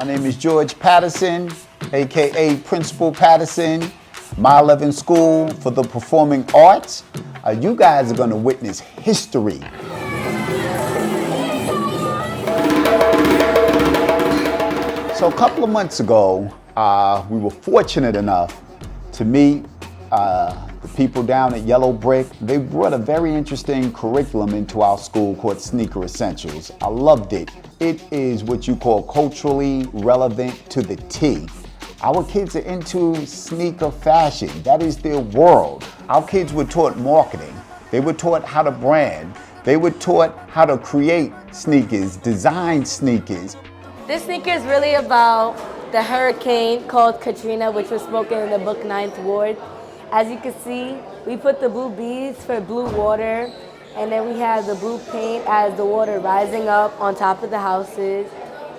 My name is George Patterson, aka Principal Patterson, Meyer Levin School for the Performing Arts. You guys are going to witness history. So a couple of months ago, we were fortunate enough to meet the people down at Yellow Brick. They brought a very interesting curriculum into our school called Sneaker Essentials. I loved it. It is what you call culturally relevant to the T. Our kids are into sneaker fashion. That is their world. Our kids were taught marketing. They were taught how to brand. They were taught how to create sneakers, design sneakers. This sneaker is really about the hurricane called Katrina, which was spoken in the book Ninth Ward. As you can see, we put the blue beads for blue water, and then we have the blue paint as the water rising up on top of the houses.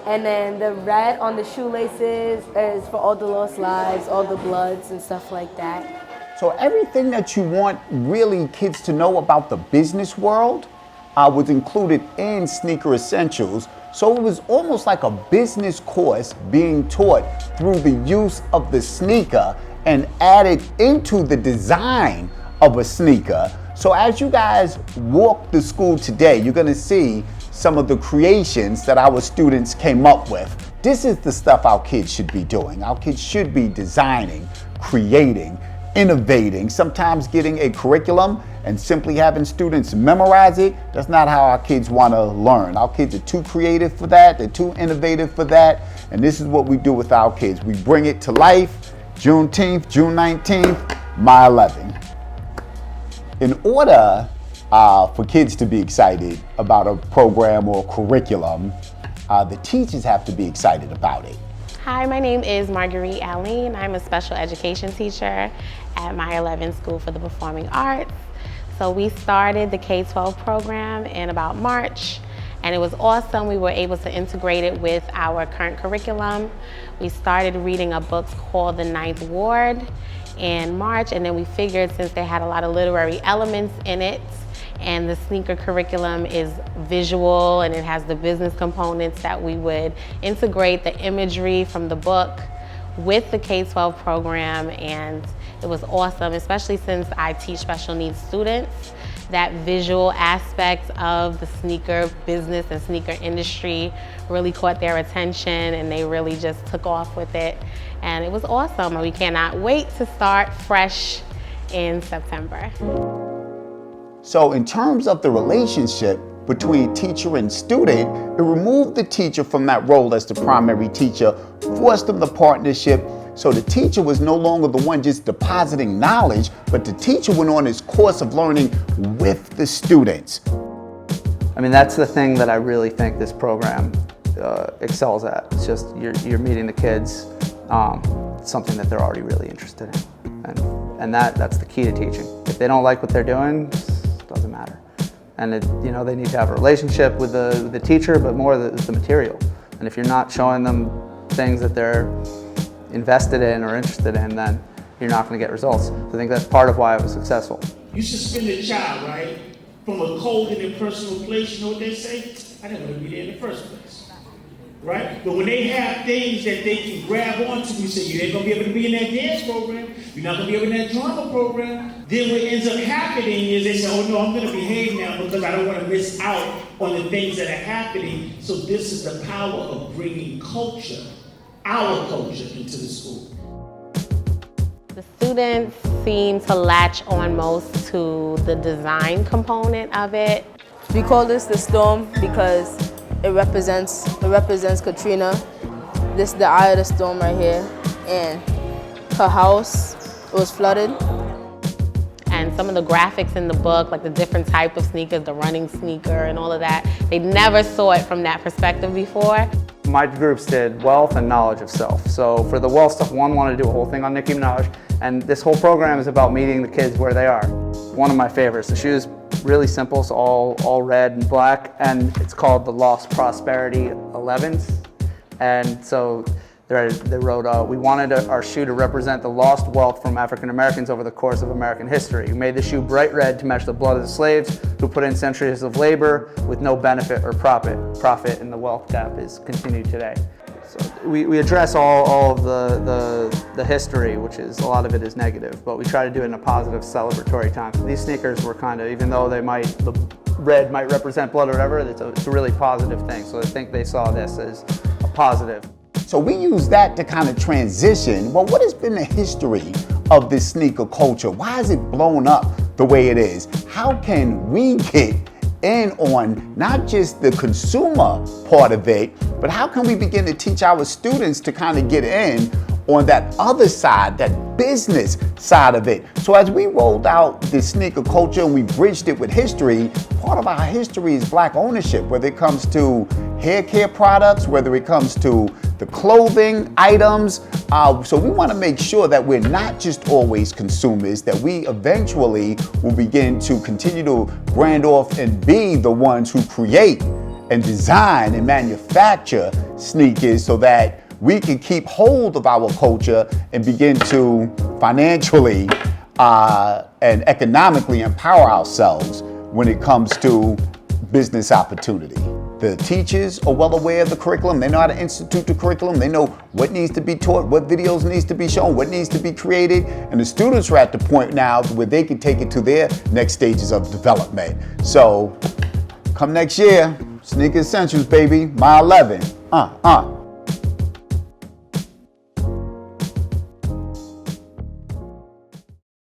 And then the red on the shoelaces is for all the lost lives, all the bloods and stuff like that. So everything that you want really kids to know about the business world was included in Sneaker Essentials. So it was almost like a business course being taught through the use of the sneaker and added into the design of a sneaker. So as you guys walk the school today, you're gonna see some of the creations that our students came up with. This is the stuff our kids should be doing. Our kids should be designing, creating, innovating, sometimes getting a curriculum and simply having students memorize it. That's not how our kids want to learn. Our kids are too creative for that. They're too innovative for that. And this is what we do with our kids. We bring it to life. Juneteenth, June 19th, Meyer Levin. In order for kids to be excited about a program or curriculum, the teachers have to be excited about it. Hi, my name is Marguerite Allen. I'm a special education teacher at Meyer Levin School for the Performing Arts. So we started the K-12 program in about March, and it was awesome. We were able to integrate it with our current curriculum. We started reading a book called The Ninth Ward in March, and then we figured since they had a lot of literary elements in it, and the sneaker curriculum is visual and it has the business components, that we would integrate the imagery from the book with the K-12 program. And it was awesome, especially since I teach special needs students. That visual aspect of the sneaker business and sneaker industry really caught their attention, and they really just took off with it. And it was awesome, and we cannot wait to start fresh in September. So in terms of the relationship between teacher and student, it removed the teacher from that role as the primary teacher, forced them the partnership. So the teacher was no longer the one just depositing knowledge, but the teacher went on his course of learning with the students. I mean, that's the thing that I really think this program excels at. It's just you're meeting the kids, something that they're already really interested in. And that's the key to teaching. If they don't like what they're doing, it doesn't matter. And they need to have a relationship with the teacher, but more the material. And if you're not showing them things that they're invested in or interested in, then you're not going to get results. So I think that's part of why it was successful. You suspend a child, right, from a cold and impersonal place. You know what they say? I didn't want to be there in the first place, right? But when they have things that they can grab onto, you say, you ain't going to be able to be in that dance program. You're not going to be able to be in that drama program. Then what ends up happening is they say, oh no, I'm going to behave now because I don't want to miss out on the things that are happening. So this is the power of bringing culture, our culture, into the school. The students seem to latch on most to the design component of it. We call this the storm because it represents Katrina. This is the eye of the storm right here, and her house was flooded. And some of the graphics in the book, like the different type of sneakers, the running sneaker and all of that, they never saw it from that perspective before. My groups did wealth and knowledge of self. So for the wealth stuff, one wanted to do a whole thing on Nicki Minaj, and this whole program is about meeting the kids where they are. One of my favorites, the shoe's really simple, it's all red and black, and it's called the Lost Prosperity 11s. And so they wrote, we wanted our shoe to represent the lost wealth from African Americans over the course of American history. We made the shoe bright red to match the blood of the slaves who put in centuries of labor with no benefit or profit, and the wealth gap is continued today. So we address all of the history, which is a lot of it is negative, but we try to do it in a positive, celebratory time. These sneakers were kind of, even though the red might represent blood or whatever, it's a really positive thing. So I think they saw this as a positive. So we use that to kind of transition. Well, what has been the history of this sneaker culture? Why has it blown up the way it is? How can we get in on not just the consumer part of it, but how can we begin to teach our students to kind of get in on that other side, that business side of it? So as we rolled out this sneaker culture and we bridged it with history, part of our history is Black ownership, whether it comes to hair care products, whether it comes to the clothing items. So we want to make sure that we're not just always consumers, that we eventually will begin to continue to brand off and be the ones who create and design and manufacture sneakers so that we can keep hold of our culture and begin to financially and economically empower ourselves when it comes to business opportunity. The teachers are well aware of the curriculum. They know how to institute the curriculum. They know what needs to be taught, what videos needs to be shown, what needs to be created. And the students are at the point now where they can take it to their next stages of development. So come next year, Sneaker Essentials, baby, Meyer Levin.